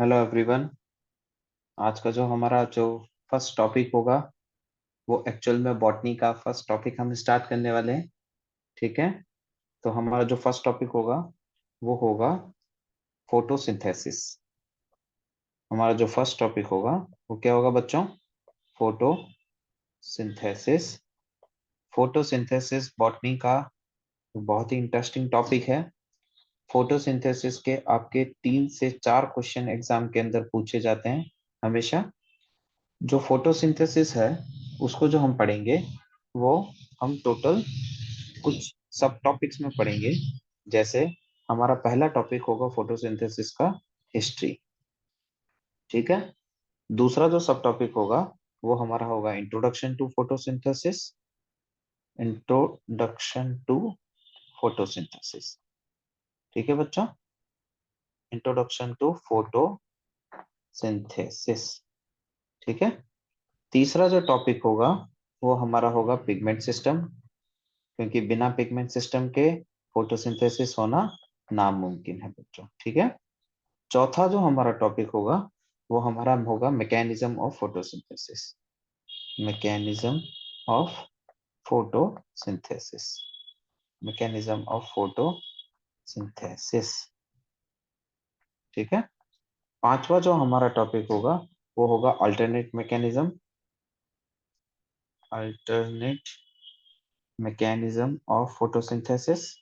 Hello everyone. आज का जो हमारा जो फर्स्ट टॉपिक होगा वो एक्चुअल में बॉटनी का फर्स्ट टॉपिक हम स्टार्ट करने वाले हैं। ठीक है। तो हमारा जो फर्स्ट टॉपिक होगा वो होगा फोटोसिंथेसिस। हमारा जो फर्स्ट टॉपिक होगा वो क्या होगा बच्चों? फोटोसिंथेसिस। फोटोसिंथेसिस बॉटनी का बहुत ही इंटरेस्टिंग टॉपिक है। फोटोसिंथेसिस के आपके 3 से 4 क्वेश्चन एग्जाम के अंदर पूछे जाते हैं हमेशा। जो फोटोसिंथेसिस है उसको जो हम पढ़ेंगे वो हम टोटल कुछ सब टॉपिक्स में पढ़ेंगे। जैसे हमारा पहला टॉपिक होगा फोटोसिंथेसिस का हिस्ट्री। ठीक है। दूसरा जो सब टॉपिक होगा वो हमारा होगा introduction to photosynthesis. Introduction to photosynthesis. ठीक है बच्चों। Introduction to photosynthesis. ठीक है। तीसरा जो टॉपिक होगा वो हमारा होगा पिगमेंट सिस्टम, क्योंकि बिना पिगमेंट सिस्टम के फोटोसिंथेसिस होना नामुमकिन है बच्चों। ठीक है। चौथा जो हमारा टॉपिक होगा वो हमारा होगा mechanism of photosynthesis. Mechanism of photosynthesis. Mechanism of photosynthesis. ठीक है। पांचवा जो हमारा टॉपिक होगा वो होगा alternate mechanism. Alternate mechanism of photosynthesis.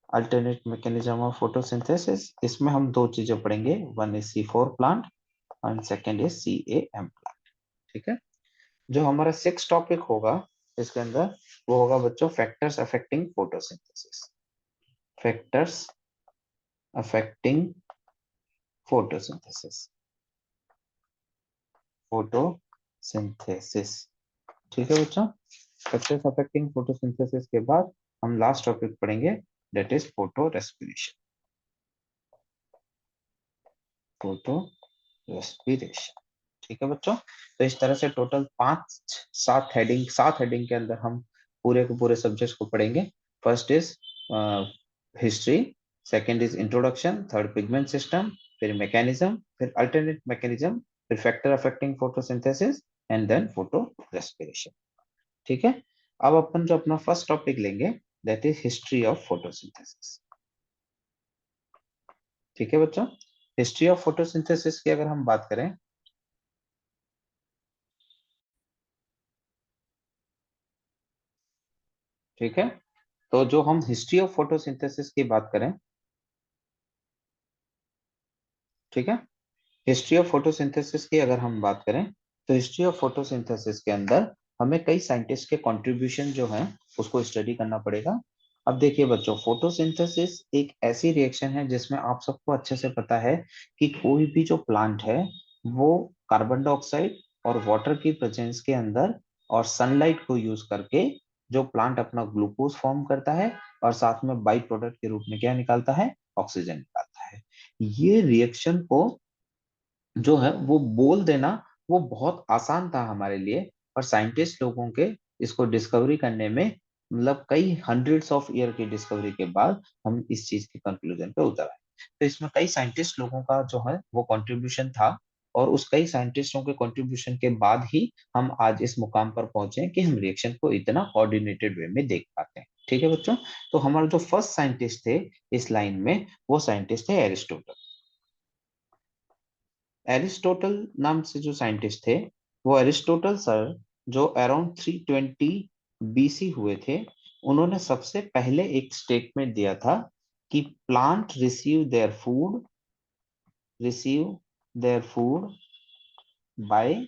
Alternate mechanism of photosynthesis, इसमें हम दो चीजें पढ़ेंगे, one is C4 plant and second is CAM plant. ठीक है। जो हमारा सिक्स टॉपिक होगा इसके अंदर वो होगा बच्चों factors affecting photosynthesis. Factors affecting photosynthesis. Photosynthesis. ठीक है बच्चों। फैक्टर्स अफेक्टिंग फोटोसिंथेसिस के बाद हम लास्ट टॉपिक पढ़ेंगे, that is photo respiration. Photo respiration. ठीक है बच्चों। तो इस तरह से टोटल 7 हेडिंग के अंदर हम पूरे के पूरे सब्जेक्ट्स को पढ़ेंगे। First is history, second is introduction, third pigment system, फिर मैकेनिज्म, फिर अल्टरनेट मैकेनिज्म, फिर factor affecting photosynthesis and then photorespiration. ठीक है। अब अपन जो अपना फर्स्ट टॉपिक लेंगे that is history of photosynthesis. ठीक है बच्चों। हिस्ट्री ऑफ फोटोसिंथेसिस की अगर हम बात करें, ठीक है, तो जो हम हिस्ट्री ऑफ फोटोसिंथेसिस की बात करें, ठीक है, हिस्ट्री ऑफ फोटोसिंथेसिस की अगर हम बात करें तो हिस्ट्री ऑफ फोटोसिंथेसिस के अंदर हमें कई साइंटिस्ट के कंट्रीब्यूशन जो हैं उसको स्टडी करना पड़ेगा। अब देखिए बच्चों, फोटोसिंथेसिस एक ऐसी रिएक्शन है जिसमें आप सबको अच्छे से पता है कि कोई भी जो प्लांट है वो कार्बन डाइऑक्साइड और वाटर की प्रेजेंस के अंदर और सनलाइट को यूज करके जो प्लांट अपना ग्लूकोज फॉर्म करता है और साथ में बाई प्रोडक्ट के रूप में क्या निकालता है? ऑक्सीजन निकालता है। ये रिएक्शन को जो है वो बोल देना वो बहुत आसान था हमारे लिए, और साइंटिस्ट लोगों के इसको डिस्कवरी करने में मतलब कई हंड्रेड्स ऑफ ईयर की डिस्कवरी के बाद हम इस चीज के कंक्लूजन पे उतर आए। तो इसमें कई साइंटिस्ट लोगों का जो है वो कंट्रीब्यूशन था, और उस कई साइंटिस्टों के कंट्रीब्यूशन के बाद ही हम आज इस मुकाम पर पहुंचे हैं कि हम रिएक्शन को इतना कोऑर्डिनेटेड वे में देख पाते हैं। ठीक है बच्चों। तो हमारे जो फर्स्ट साइंटिस्ट थे इस लाइन में वो साइंटिस्ट थे एरिस्टोटल। एरिस्टोटल नाम से जो साइंटिस्ट थे वो एरिस्टोटल सर जो अराउंड 320 BC हुए थे, उन्होंने सबसे पहले एक स्टेटमेंट दिया था कि plant receive their food by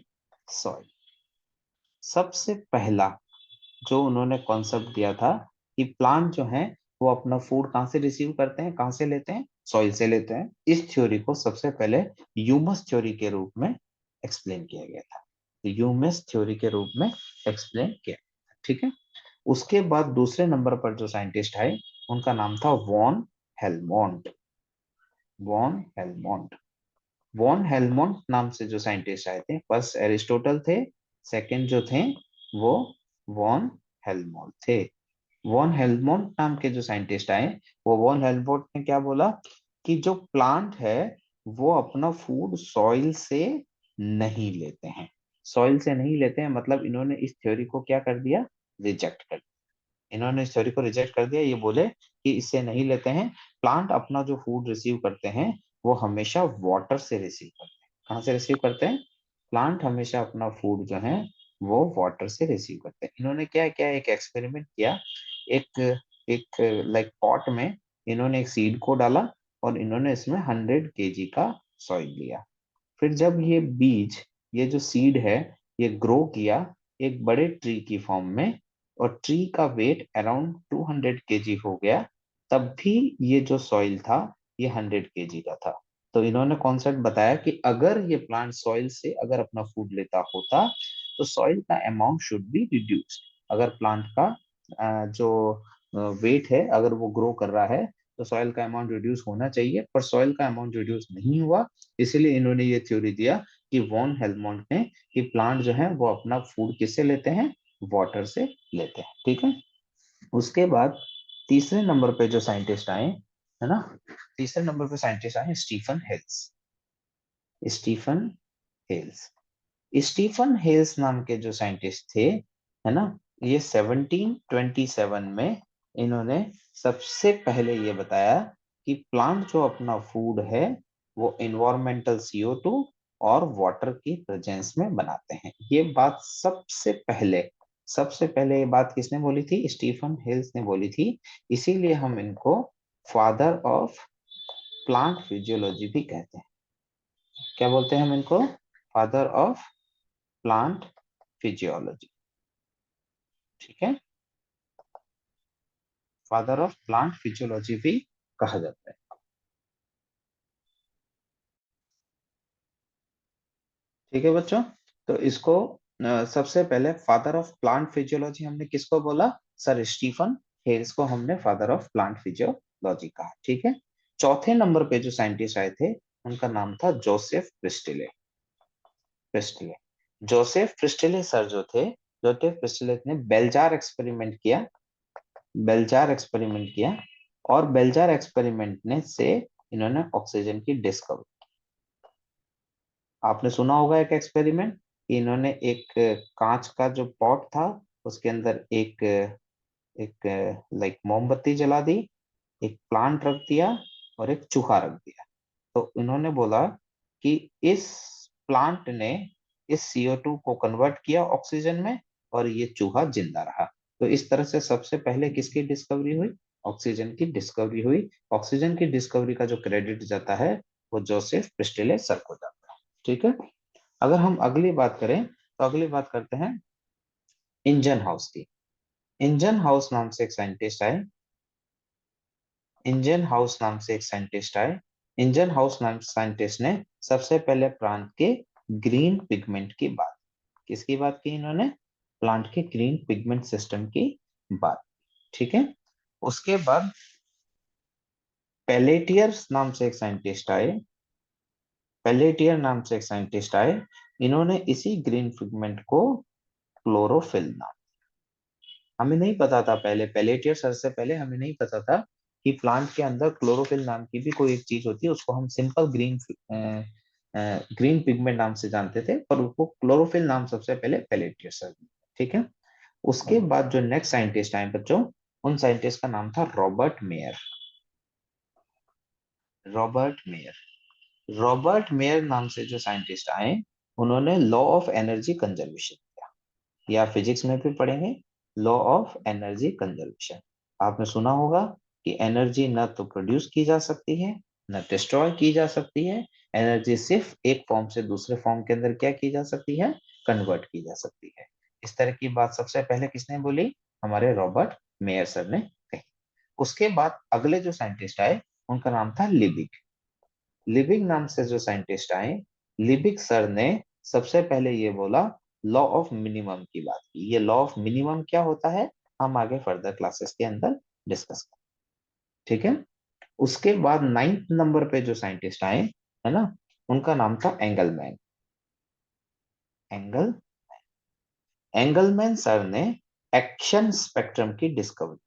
soil. सबसे पहला जो उन्होंने कॉन्सेप्ट दिया था कि प्लांट जो है वो अपना फूड कहाँ से रिसीव करते हैं, कहाँ से लेते हैं? सॉइल से लेते हैं। इस थ्योरी को सबसे पहले ह्यूमस थ्योरी के रूप में एक्सप्लेन किया गया था। ह्यूमस थ्योरी के रूप में एक्सप्लेन किया गया था। ठीक है। उसके बाद दूसरे नंबर पर जो साइंटिस्ट आए उनका नाम था van Helmont. Van Helmont. Van Helmont नाम से जो साइंटिस्ट आए थे, फर्स्ट एरिस्टोटल थे, सेकंड जो थे वो वॉन हेलमोंट थे। वॉन हेलमोंट नाम के जो साइंटिस्ट आए वो वॉन हेलमोंट ने क्या बोला कि जो प्लांट है वो अपना फूड सॉइल से नहीं लेते हैं। सॉइल से नहीं लेते हैं मतलब इन्होंने इस थ्योरी को क्या कर दिया, रिजेक्ट कर दिया। इन्होंने इस थ्योरी को रिजेक्ट कर दिया, ये बोले कि इससे नहीं लेते हैं। प्लांट अपना जो फूड रिसीव करते हैं वो हमेशा वाटर से रिसीव करते हैं। कहाँ से रिसीव करते हैं? प्लांट हमेशा अपना फूड जो है वो वाटर से रिसीव करते हैं। इन्होंने क्या किया, एक एक्सपेरिमेंट किया। एक एक लाइक पॉट में इन्होंने एक सीड को डाला और इन्होंने इसमें 100 kg का सॉइल लिया। फिर जब ये बीज, ये जो सीड है, ये ग्रो किया एक बड़े ट्री की फॉर्म में, और ट्री का वेट अराउंड 200 kg हो गया, तब भी ये जो सॉइल था ये 100 kg का था। तो इन्होंने कॉन्सेप्ट बताया कि अगर ये प्लांट सॉइल से अगर अपना फूड लेता होता तो सॉइल का अमाउंट शुड बी रिड्यूस्ड। अगर प्लांट का जो वेट है अगर वो ग्रो कर रहा है तो सॉइल का अमाउंट रिड्यूस होना चाहिए, पर सॉइल का अमाउंट रिड्यूस नहीं हुआ। इसीलिए इन्होंने ये थ्योरी दिया कि वॉन हेलमोंट ने कि प्लांट जो है वो अपना फूड किससे लेते हैं, वाटर से लेते हैं। ठीक है। उसके बाद तीसरे नंबर पे जो साइंटिस्ट आए, है ना, तीसरे नंबर पे साइंटिस्ट आए Stephen Hales. Stephen Hales, Stephen Hales नाम के जो साइंटिस्ट थे, है ना, ये 1727 में इन्होंने सबसे पहले ये बताया कि प्लांट जो अपना फूड है वो इन्वायरमेंटल CO2 और वाटर की प्रेजेंस में बनाते हैं। ये बात सबसे पहले ये बात किसने बोली थी? स्टीफन हेल्स ने बोली थी। इसीलिए हम इनको फादर ऑफ प्लांट फिजियोलॉजी भी कहते हैं। क्या बोलते हैं हम इनको? Father of plant physiology. ठीक है, फादर ऑफ प्लांट फिजियोलॉजी भी कहा जाता है। ठीक है बच्चों, तो इसको सबसे पहले फादर ऑफ प्लांट फिजियोलॉजी हमने किसको बोला? सर स्टीफन हेल्स को हमने फादर ऑफ प्लांट फिजियोलॉजी कहा। ठीक है। चौथे नंबर पे जो साइंटिस्ट आए थे उनका नाम था जोसेफ प्रिस्टिले। प्रिस्टिले, जोसेफ प्रिस्टिले सर जो थे, जोसेफ प्रिस्टिले ने बेलजार एक्सपेरिमेंट किया। बेलजार एक्सपेरिमेंट किया और बेलजार एक्सपेरिमेंट ने से इन्होंने ऑक्सीजन की डिस्कवरी। आपने सुना होगा एक एक्सपेरिमेंट कि इन्होंने एक कांच का जो पॉट था उसके अंदर एक एक लाइक मोमबत्ती जला दी, एक प्लांट रख दिया और एक चूहा रख दिया। तो इन्होंने बोला कि इस प्लांट ने इस CO2 को कन्वर्ट किया ऑक्सीजन में और ये चूहा जिंदा रहा। तो इस तरह से सबसे पहले किसकी डिस्कवरी हुई? ऑक्सीजन की डिस्कवरी हुई। ऑक्सीजन की डिस्कवरी का जो क्रेडिट जाता है वो जोसेफ प्रिस्टिले सर को जाता है। ठीक है। अगर हम अगली बात करें तो अगली बात करते हैं इंजन हाउस की। इंजन हाउस नाम से एक साइंटिस्ट आए। इंजन हाउस नाम से एक साइंटिस्ट आए। इंजन हाउस नाम साइंटिस्ट ने सबसे पहले प्लांट के ग्रीन पिगमेंट की बात, किसकी बात की इन्होंने? प्लांट के ग्रीन पिगमेंट सिस्टम की बात। ठीक है। उसके बाद पेलेटियर नाम से एक साइंटिस्ट आए। पेलेटियर नाम से एक साइंटिस्ट आए। इन्होंने इसी ग्रीन पिगमेंट को क्लोरोफिल नाम, हमें नहीं पता था पहले, पेलेटियर सर से पहले हमें नहीं पता था कि प्लांट के अंदर क्लोरोफिल नाम की भी कोई एक चीज होती है। उसको हम सिंपल ग्रीन पिगमेंट नाम से जानते थे, पर उसको क्लोरोफिल नाम सबसे पहले पेलेटियर सर ने। ठीक है। उसके बाद जो नेक्स्ट साइंटिस्ट आए बच्चों, उन साइंटिस्ट का नाम था Robert mayor. Robert mayor, Robert mayor नाम से जो साइंटिस्ट आए, उन्होंने लॉ ऑफ एनर्जी कंजर्वेशन किया, या फिजिक्स में भी पढ़ेंगे लॉ ऑफ एनर्जी कंजर्वेशन। आपने सुना होगा कि एनर्जी न तो प्रोड्यूस की जा सकती है न डिस्ट्रॉय की जा सकती है। एनर्जी सिर्फ एक फॉर्म से दूसरे फॉर्म के अंदर क्या की जा सकती है? कन्वर्ट की जा सकती है। इस तरह की बात सबसे पहले किसने बोली? हमारे रॉबर्ट मेयर सर ने कही। उसके बाद अगले जो साइंटिस्ट आए उनका नाम था लिबिक। लिबिक नाम से जो साइंटिस्ट आए, लिबिक सर ने सबसे पहले ये बोला, लॉ ऑफ मिनिमम की बात की। ये लॉ ऑफ मिनिमम क्या होता है हम आगे फर्दर क्लासेस के अंदर डिस्कस करें। ठीक है। उसके बाद नाइन्थ नंबर पे जो साइंटिस्ट आए, है ना, उनका नाम था एंगलमैन। एंगल एंगलमैन सर ने एक्शन स्पेक्ट्रम की डिस्कवरी,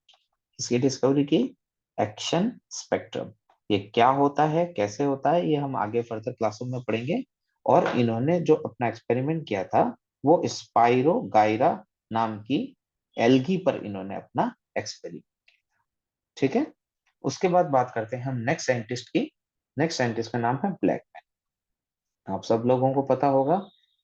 किसकी डिस्कवरी की? Action spectrum. ये क्या होता है, कैसे होता है, ये हम आगे फर्दर क्लासों में पढ़ेंगे। और इन्होंने जो अपना एक्सपेरिमेंट किया था वो स्पाइरो गायरा नाम की एल्गी पर इन्होंने अपना एक्सपेरिमेंट, ठीक है। उसके बाद बात करते हैं हम नेक्स्ट साइंटिस्ट की। नेक्स्ट साइंटिस्ट का नाम है ब्लैकमैन। आप सब लोगों को पता होगा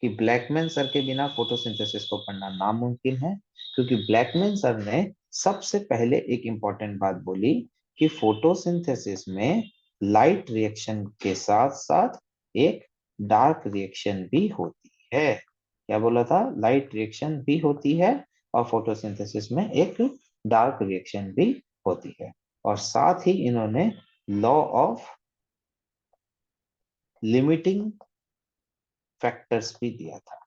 कि ब्लैकमैन सर के बिना फोटोसिंथेसिस को पढ़ना नामुमकिन है, क्योंकि ब्लैकमैन सर ने सबसे पहले एक इंपॉर्टेंट बात बोली कि फोटोसिंथेसिस में लाइट रिएक्शन के साथ साथ एक डार्क रिएक्शन भी होती है। क्या बोला था? लाइट रिएक्शन भी होती है और फोटोसिंथेसिस में एक डार्क रिएक्शन भी होती है। और साथ ही इन्होंने लॉ ऑफ लिमिटिंग फैक्टर्स भी दिया था।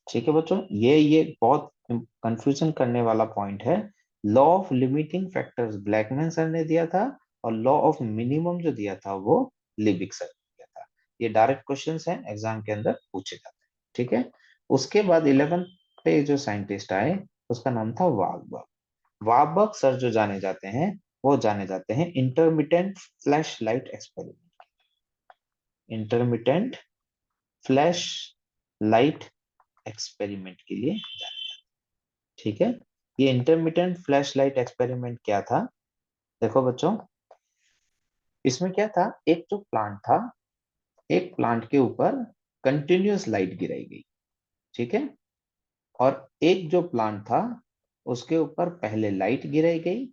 ठीक है बच्चों, ये बहुत कंफ्यूजन करने वाला पॉइंट है। Law of limiting factors Blackman sir ने दिया था और लॉ ऑफ मिनिमम जो दिया था वो लिबिक सर ने दिया था। ये डायरेक्ट क्वेश्चंस हैं, एग्जाम के अंदर पूछे जाते हैं, ठीक है। उसके बाद 11th पे जो साइंटिस्ट आए उसका नाम था वार्बर्ग। वार्बर्ग सर जो जाने जाते हैं वो जाने जाते हैं intermittent flash light experiment, intermittent flash light experiment के लिए जाने, ठीक है। ये इंटरमिटेंट फ्लैश लाइट एक्सपेरिमेंट क्या था? देखो बच्चों, इसमें क्या था, एक जो प्लांट था, एक प्लांट के ऊपर कंटिन्यूअस लाइट गिराई गई, ठीक है। और एक जो प्लांट था उसके ऊपर पहले लाइट गिराई गई,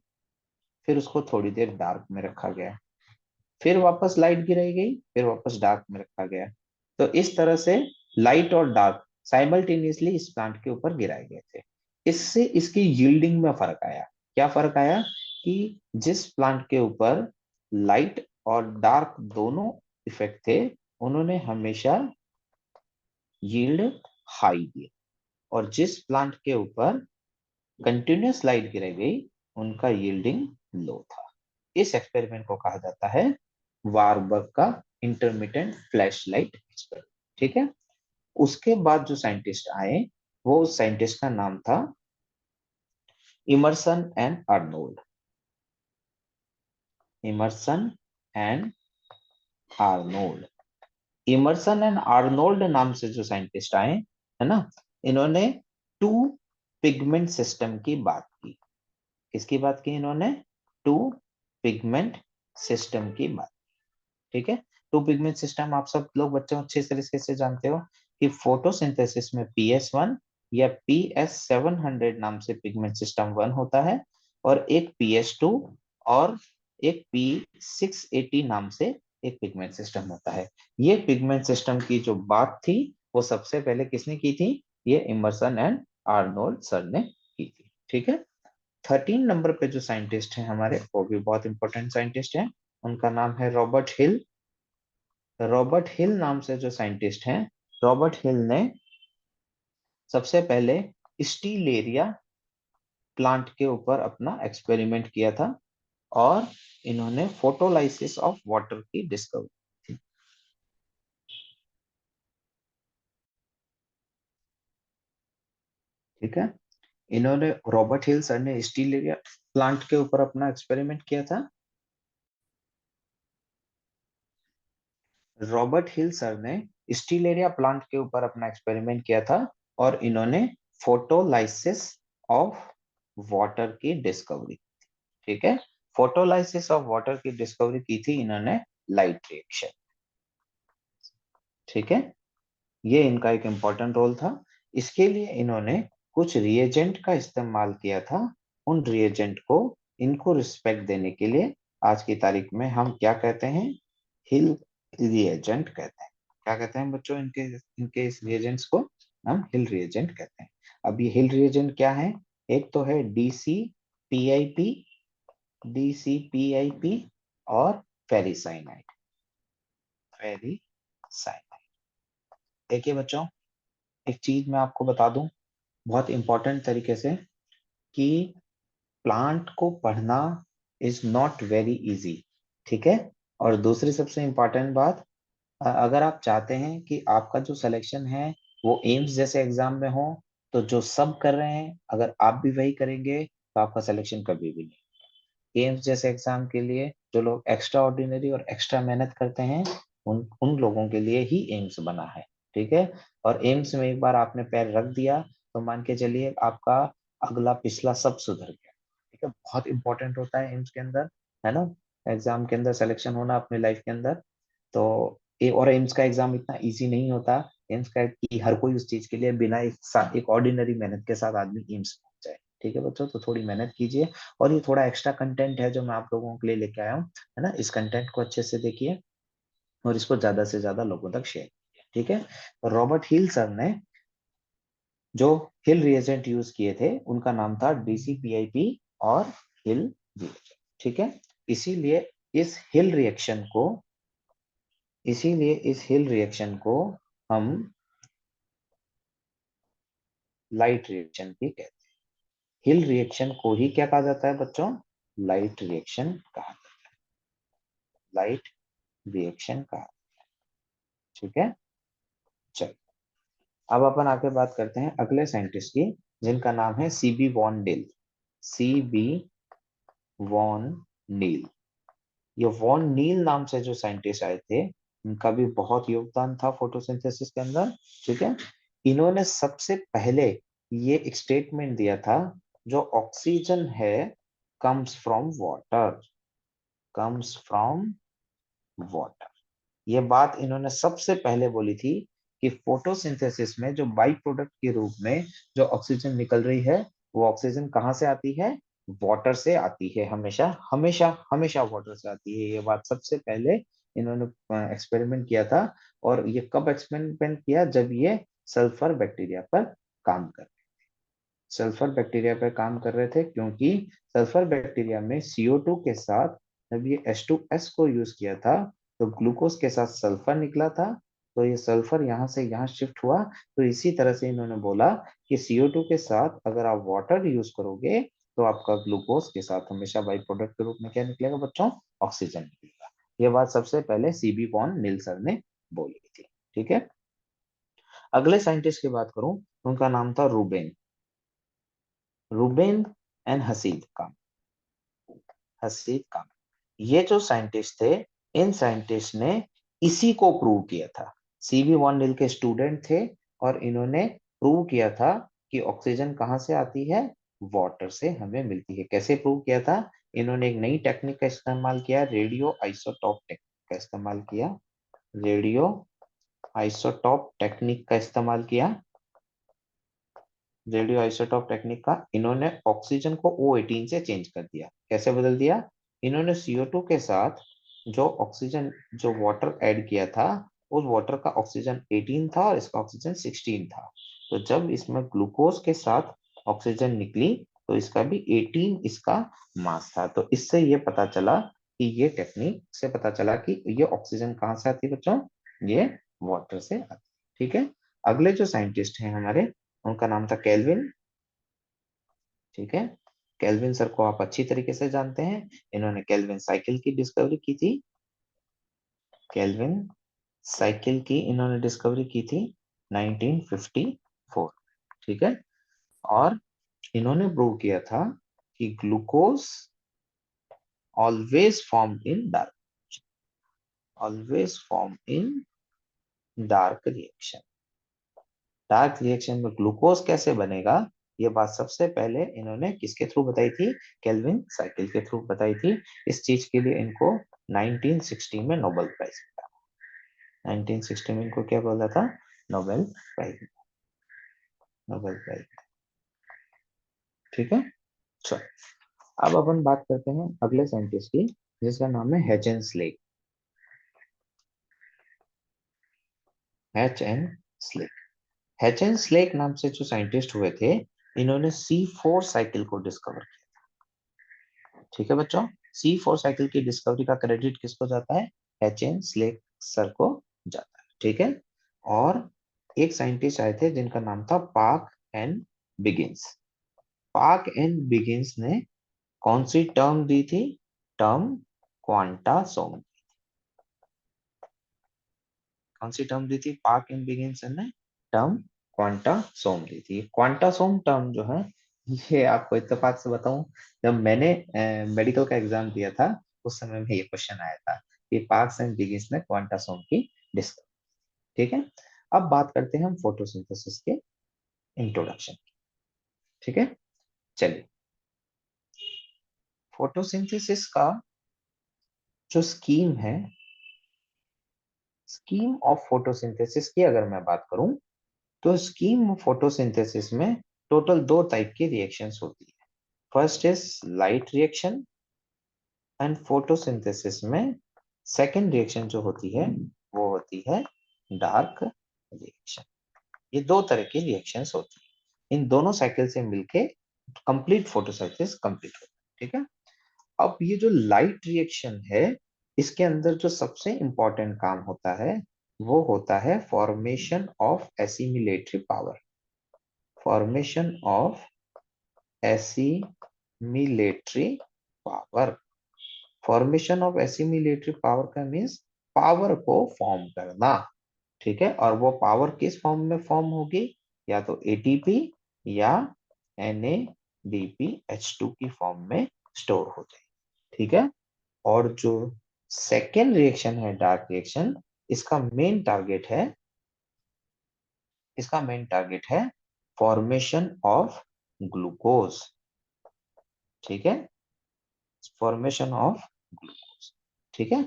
फिर उसको थोड़ी देर डार्क में रखा गया, फिर वापस लाइट गिराई गई, फिर वापस डार्क में रखा गया। तो इस तरह से लाइट और डार्क साइमल्टेनियसली इस प्लांट के ऊपर गिराए गए थे। इससे इसकी यील्डिंग में फर्क आया। क्या फर्क आया? कि जिस प्लांट के ऊपर लाइट और डार्क दोनों इफेक्ट थे, उन्होंने हमेशा यील्ड हाई दी, और जिस प्लांट के ऊपर कंटिन्यूअस लाइट गिराई गई उनका यील्डिंग लो था। इस एक्सपेरिमेंट को कहा जाता है वारबर्ग का इंटरमिटेंट फ्लैश लाइट एक्सपेरिमेंट, ठीक है। उसके बाद जो साइंटिस्ट आए वो साइंटिस्ट का नाम था Emerson and Arnold. Emerson and Arnold. Emerson and Arnold नाम से जो साइंटिस्ट आए, है ना, इन्होंने टू पिगमेंट सिस्टम की बात की। किसकी बात की इन्होंने? टू पिगमेंट सिस्टम की बात, ठीक है। टू पिगमेंट सिस्टम आप सब लोग बच्चों अच्छे तरीके से जानते हो कि फोटोसिंथेसिस में PS1 या PS700 नाम से पिगमेंट सिस्टम वन होता है, और एक PS2 और एक P680 नाम से एक पिगमेंट सिस्टम होता है। ये पिगमेंट सिस्टम की जो बात थी वो सबसे पहले किसने की थी? ये इमर्सन एंड आर्नोल्ड सर ने की थी, ठीक है। 13 नंबर पे जो साइंटिस्ट हैं हमारे, वो भी बहुत इंपॉर्टेंट साइंटिस्ट हैं। उनका नाम है रॉबर्ट हिल। रॉबर्ट हिल नाम से जो साइंटिस्ट हैं, रॉबर्ट हिल ने सबसे पहले स्टीलेरिया प्लांट के ऊपर अपना एक्सपेरिमेंट किया था, और इन्होंने फोटोलाइसिस ऑफ वाटर की डिस्कवरी की, ठीक है। इन्होंने, रॉबर्ट हिल सर ने स्टीलेरिया प्लांट के ऊपर अपना एक्सपेरिमेंट किया था। रॉबर्ट हिल सर ने स्टीलेरिया प्लांट के ऊपर अपना एक्सपेरिमेंट किया था, और इन्होंने फोटोलाइसिस ऑफ वाटर की डिस्कवरी, ठीक है। फोटोलाइसिस ऑफ वाटर की डिस्कवरी की थी इन्होंने लाइट रिएक्शन, ठीक है। ये इनका एक इंपॉर्टेंट रोल था। इसके लिए इन्होंने कुछ रिएजेंट का इस्तेमाल किया था। उन रिएजेंट को, इनको रिस्पेक्ट देने के लिए आज की तारीख में हम क्या कहते हैं? हिल रिएजेंट कहते हैं। क्या कहते हैं बच्चों? इनके इनके इस रिएजेंट्स को हम हिल रिएजेंट कहते हैं। अब ये हिल रिएजेंट क्या है? एक तो है DCPIP, DCPIP और फेरिसाइनाइड, फेरिसाइनाइड। देखिए बच्चों, एक चीज मैं आपको बता दूं बहुत इंपॉर्टेंट तरीके से, कि प्लांट को पढ़ना इज नॉट वेरी इजी, ठीक है। और दूसरी सबसे इंपॉर्टेंट बात, अगर आप चाहते हैं कि आपका जो सिलेक्शन है वो एम्स जैसे एग्जाम में हो, तो जो सब कर रहे हैं अगर आप भी वही करेंगे तो आपका सिलेक्शन कभी भी नहीं। एम्स जैसे एग्जाम के लिए जो लोग एक्स्ट्रा ऑर्डिनरी और एक्स्ट्रा मेहनत करते हैं उन उन लोगों के लिए ही एम्स बना है, ठीक है। और एम्स में एक बार आपने पैर रख दिया तो मान के चलिए आपका अगला पिछला सब सुधर गया, ठीक है। बहुत इंपॉर्टेंट होता है एम्स के अंदर, है ना, एग्जाम के अंदर सिलेक्शन होना अपनी लाइफ के अंदर। तो और एम्स का एग्जाम इतना इजी नहीं होता, एम्स का कि हर कोई उस चीज के लिए बिना एक ऑर्डिनरी मेहनत के साथ आदमी एम्स पहुंच जाए, ठीक है बच्चों। तो थोड़ी मेहनत कीजिए, और ये थोड़ा एक्स्ट्रा कंटेंट है जो मैं आप लोगों के लिए लेके आया हूँ, है ना। इस कंटेंट को अच्छे से देखिए और इसको ज्यादा से ज्यादा लोगों तक शेयर कीजिए, ठीक है। रॉबर्ट हिल सर ने जो हिल रिएजेंट यूज किए थे उनका नाम था डीसीपीआईपी और हिल रिएजेंट, ठीक है। इसीलिए इस हिल रिएक्शन को इसीलिए इस हिल रिएक्शन को हम लाइट रिएक्शन भी कहते हैं। हिल रिएक्शन को ही क्या कहा जाता है बच्चों? लाइट रिएक्शन कहा जाता है, लाइट रिएक्शन कहा, ठीक है। चलो अब अपन आगे बात करते हैं अगले साइंटिस्ट की, जिनका नाम है C B van Dill. C B van Niel. ये वॉन नील नाम से जो साइंटिस्ट आए थे उनका भी बहुत योगदान था फोटोसिंथेसिस के अंदर, ठीक है। इन्होंने सबसे पहले ये एक स्टेटमेंट दिया था, जो ऑक्सीजन है comes from water, comes from water. ये बात इन्होंने सबसे पहले बोली थी कि फोटोसिंथेसिस में जो बाई प्रोडक्ट के रूप में जो ऑक्सीजन निकल रही है वो ऑक्सीजन कहाँ से आती है? वाटर से आती है, हमेशा हमेशा हमेशा वाटर से आती है। ये बात सबसे पहले इन्होंने एक्सपेरिमेंट किया था। और ये कब एक्सपेरिमेंट किया? जब ये सल्फर बैक्टीरिया पर काम कर सल्फर बैक्टीरिया पर काम कर रहे थे, क्योंकि सल्फर बैक्टीरिया में CO2 के साथ जब ये H2S को यूज किया था तो ग्लूकोज के साथ सल्फर निकला था। तो ये सल्फर यहाँ से यहाँ शिफ्ट हुआ। तो इसी तरह से इन्होंने बोला कि CO2 के साथ अगर आप वाटर यूज करोगे तो आपका ग्लूकोज के साथ हमेशा बाई प्रोडक्ट के रूप में क्या निकलेगा बच्चों? ऑक्सीजन निकलेगा। ये बात सबसे पहले सीबी वॉन निल सर ने बोली थी, ठीक है। अगले साइंटिस्ट की बात करूं, उनका नाम था रूबेन, रूबेन एंड हसीद का, हसीद का। ये जो साइंटिस्ट थे, इन साइंटिस्ट ने इसी को प्रूव किया था। सीवी वॉन डिल के स्टूडेंट थे और इन्होंने प्रूव किया था कि ऑक्सीजन कहाँ से आती है? वाटर से हमें मिलती है। कैसे प्रूव किया था? इन्होंने एक नई टेक्निक का इस्तेमाल किया, रेडियो आइसोटॉप टेक्निक का इस्तेमाल किया, रेडियो आइसोटॉप टेक्निक का इस्तेमाल किया। रेडियो आइसोटोप टेक्निक का इन्होंने ऑक्सीजन को O18 से चेंज कर दिया। कैसे बदल दिया? इन्होंने CO2 के साथ जो ऑक्सीजन जो वाटर ऐड किया था, उस वाटर का ऑक्सीजन 18 था और इसका ऑक्सीजन 16 था। तो जब इसमें ग्लूकोज के साथ ऑक्सीजन निकली तो इसका भी 18 इसका मास था। तो इससे ये पता चला कि ये टेक्निक से पता चला कि ये ऑक्सीजन कहाँ से आती है बच्चों? ये वाटर से आती है, ठीक है। अगले जो साइंटिस्ट हैं हमारे, उनका नाम था केल्विन, ठीक है। केल्विन सर को आप अच्छी तरीके से जानते हैं। इन्होंने केल्विन साइकिल की डिस्कवरी की थी, केल्विन साइकिल की इन्होंने डिस्कवरी की थी 1954, ठीक है। और इन्होंने प्रूव किया था कि glucose always form in dark, always form in dark reaction. Dark reaction में ग्लूकोज कैसे बनेगा, ये बात सबसे पहले इन्होंने किसके थ्रू बताई थी? केल्विन साइकिल के थ्रू बताई थी। इस चीज के लिए इनको 1960 में नोबेल प्राइज मिला। 1960 में इनको क्या बोला था? नोबेल प्राइज, नोबेल प्राइज, ठीक है। चलो अब अपन बात करते हैं अगले साइंटिस्ट की, जिसका नाम है H.N. Slack, H.N. Slack. H.N. Slack नाम से जो साइंटिस्ट हुए थे, इन्होंने C4 साइकिल को डिस्कवर किया, ठीक है बच्चों। C4 साइकिल की डिस्कवरी का क्रेडिट किसको जाता है? H.N. स्लेक सर को जाता है, ठीक है। और एक साइंटिस्ट आए थे जिनका नाम था park and begins. Park and begins ने कौन सी टर्म दी थी? Term quantasome. कौन सी टर्म दी थी पार्क एंड बिगिंस ने? टर्म क्वांटासोम दी थी। क्वांटासोम टर्म जो है ये आपको इत्तेफाक से बताऊं, जब मैंने मेडिकल का एग्जाम दिया था उस समय में ये क्वेश्चन आया था कि पार्क्स एंड डिगिंस ने क्वांटासोम की डिस्कवरी। ठीक है, अब बात करते हैं हम फोटोसिंथेसिस के इंट्रोडक्शन। ठीक है, चलिए, फोटोसिंथेसिस का जो स्कीम है, स्कीम ऑफ फोटोसिंथेसिस की अगर मैं बात करूं, तो स्कीम ऑफ फोटोसिंथेसिस में टोटल दो टाइप की रिएक्शंस होती है। First is light reaction, and photosynthesis में सेकेंड रिएक्शन जो होती है वो होती है डार्क रिएक्शन। ये दो तरह की रिएक्शंस होती है, इन दोनों साइकिल से मिलके कंप्लीट फोटोसिंथेसिस कंप्लीट होता है। ठीक है, अब ये जो लाइट रिएक्शन है, इसके अंदर जो सबसे इंपॉर्टेंट काम होता है वो होता है formation of assimilatory power. Formation of assimilatory power. Formation of assimilatory power का मीन्स पावर को फॉर्म करना। ठीक है, और वो पावर किस फॉर्म में फॉर्म होगी, या तो एटीपी या NADPH2 की फॉर्म में स्टोर हो जाएगी। ठीक है, और जो सेकेंड रिएक्शन है डार्क रिएक्शन, इसका मेन टारगेट है, इसका मेन टारगेट है फॉर्मेशन ऑफ ग्लूकोज। ठीक है, फॉर्मेशन ऑफ ग्लूकोज। ठीक है,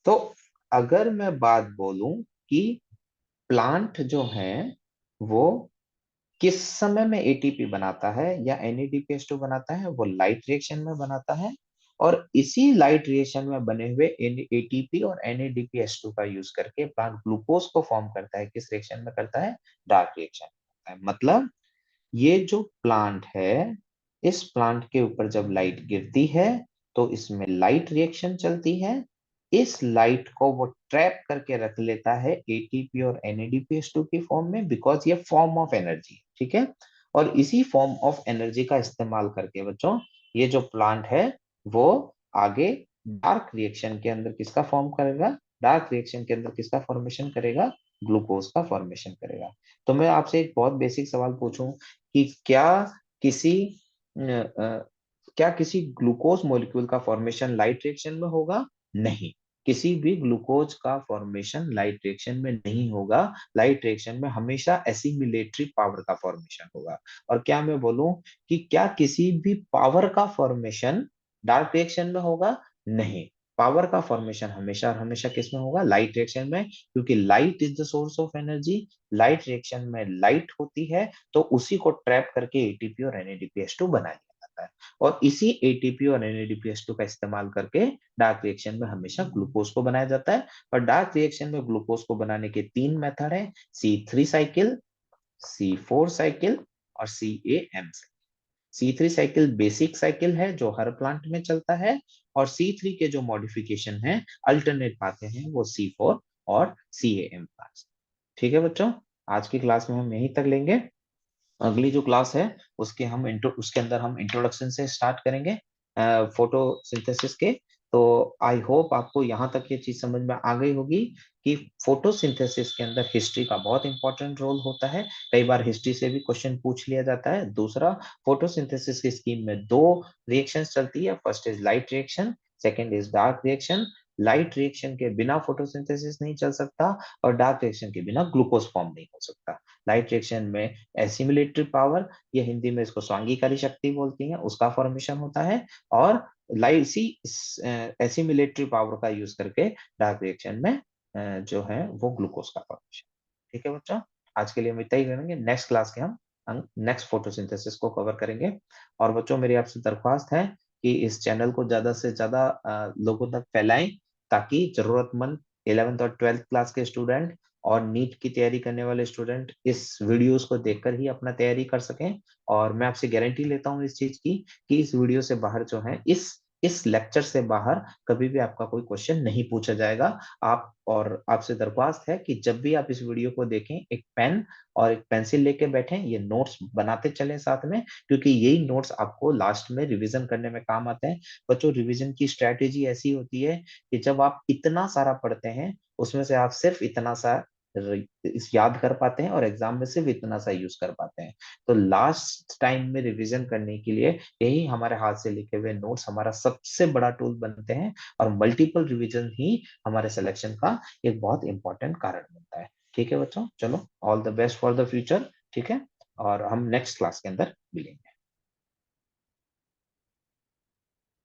तो अगर मैं बात बोलूं कि प्लांट जो है वो किस समय में एटीपी बनाता है या NADPH2 बनाता है, वो लाइट रिएक्शन में बनाता है। और इसी लाइट रिएक्शन में बने हुए एटीपी और NADPH2 का यूज करके प्लांट ग्लूकोज को फॉर्म करता है। किस रिएक्शन में करता है, डार्क रिएक्शन में करता है। मतलब ये जो प्लांट है, इस प्लांट के ऊपर जब लाइट गिरती है तो इसमें लाइट रिएक्शन चलती है। इस लाइट को वो ट्रैप करके रख लेता है एटीपी और NADPH2 की फॉर्म में, बिकॉज ये फॉर्म ऑफ एनर्जी है। ठीक है, और इसी फॉर्म ऑफ एनर्जी का इस्तेमाल करके बच्चों, ये जो प्लांट है वो आगे डार्क रिएक्शन के अंदर किसका फॉर्म करेगा, डार्क रिएक्शन के अंदर किसका फॉर्मेशन करेगा, ग्लूकोज का फॉर्मेशन करेगा। तो मैं आपसे एक बहुत बेसिक सवाल पूछूं कि किसी क्या किसी ग्लूकोज मॉलिक्यूल का फॉर्मेशन लाइट रिएक्शन में होगा? नहीं, किसी भी ग्लूकोज का फॉर्मेशन लाइट रिएक्शन में नहीं होगा। लाइट रिएक्शन में हमेशा एसिमिलेटरी पावर का फॉर्मेशन होगा। और क्या मैं बोलूं कि क्या किसी भी पावर का फॉर्मेशन डार्क रिएक्शन में होगा? नहीं, पावर का फॉर्मेशन हमेशा और हमेशा किस में होगा, लाइट रिएक्शन में, क्योंकि light is the source of energy. Light reaction में लाइट होती है तो उसी को ट्रैप करके एटीपी और NADPH2 बना लिया जाता है। और इसी एटीपी और NADPH2 का इस्तेमाल करके डार्क रिएक्शन में हमेशा ग्लूकोज को बनाया जाता है। और डार्क रिएक्शन में ग्लूकोज को बनाने के तीन मेथड है, C3 साइकिल, C4 साइकिल और CAM cycle. C3 cycle basic cycle है जो हर प्लांट में चलता है, और C3 के जो मॉडिफिकेशन है, अल्टरनेट पाते हैं, वो C4 और CAM प्लांट्स। ठीक है बच्चों, आज की क्लास में हम यहीं तक लेंगे। अगली जो क्लास है उसके अंदर हम इंट्रोडक्शन से स्टार्ट करेंगे फोटोसिंथेसिस के। तो आई होप आपको यहाँ तक ये चीज समझ में आ गई होगी कि फोटोसिंथेसिस के अंदर हिस्ट्री का बहुत इंपॉर्टेंट रोल होता है। कई बार हिस्ट्री से भी क्वेश्चन पूछ लिया जाता है। दूसरा, फोटोसिंथेसिस की स्कीम में दो रिएक्शंस चलती है, first is light reaction, second is dark reaction. Light reaction के बिना फोटोसिंथेसिस नहीं चल सकता, और डार्क रिएक्शन के बिना ग्लूकोज फॉर्म नहीं हो सकता। लाइट रिएक्शन में एसिमिलेटरी पावर, ये हिंदी में इसको स्वांगीकारी शक्ति बोलती हैं, उसका फॉर्मेशन होता है। और लाइसी एसिमिलेटरी पावर का यूज करके डार्क रिएक्शन में जो है वो ग्लूकोज का फॉर्मेशन। ठीक है बच्चों, आज के लिए हम इतना ही करेंगे। नेक्स्ट क्लास के हम नेक्स्ट फोटोसिंथेसिस को कवर करेंगे। और बच्चों, मेरी आपसे दरख्वास्त है कि इस चैनल को ज्यादा से ज्यादा लोगों तक फैलाएं, ताकि जरूरतमंद 11th और 12th क्लास के स्टूडेंट और नीट की तैयारी करने वाले स्टूडेंट इस वीडियोस को देखकर ही अपना तैयारी कर सकें। और मैं आपसे गारंटी लेता हूं इस चीज की कि इस वीडियो से बाहर जो है, इस लेक्चर से बाहर कभी भी आपका कोई क्वेश्चन नहीं पूछा जाएगा। आप और आपसे दरख्वास्त है कि जब भी आप इस वीडियो को देखें, एक पेन और एक पेंसिल लेके बैठें, ये नोट्स बनाते चलें साथ में, क्योंकि यही नोट्स आपको लास्ट में रिवीजन करने में काम आते हैं। बच्चों, रिवीजन की स्ट्रैटेजी ऐसी होती है कि जब आप इतना सारा पढ़ते हैं, उसमें से आप सिर्फ इतना सा इस याद कर पाते हैं और एग्जाम में सिर्फ इतना सा यूज कर पाते हैं। तो लास्ट टाइम में रिवीजन करने के लिए यही हमारे हाथ से लिखे हुए नोट्स हमारा सबसे बड़ा टूल बनते हैं, और मल्टीपल रिवीजन ही हमारे सिलेक्शन का एक बहुत इंपॉर्टेंट कारण बनता है। ठीक है बच्चों, चलो all the best for the future. ठीक है, और हम नेक्स्ट क्लास के अंदर मिलेंगे।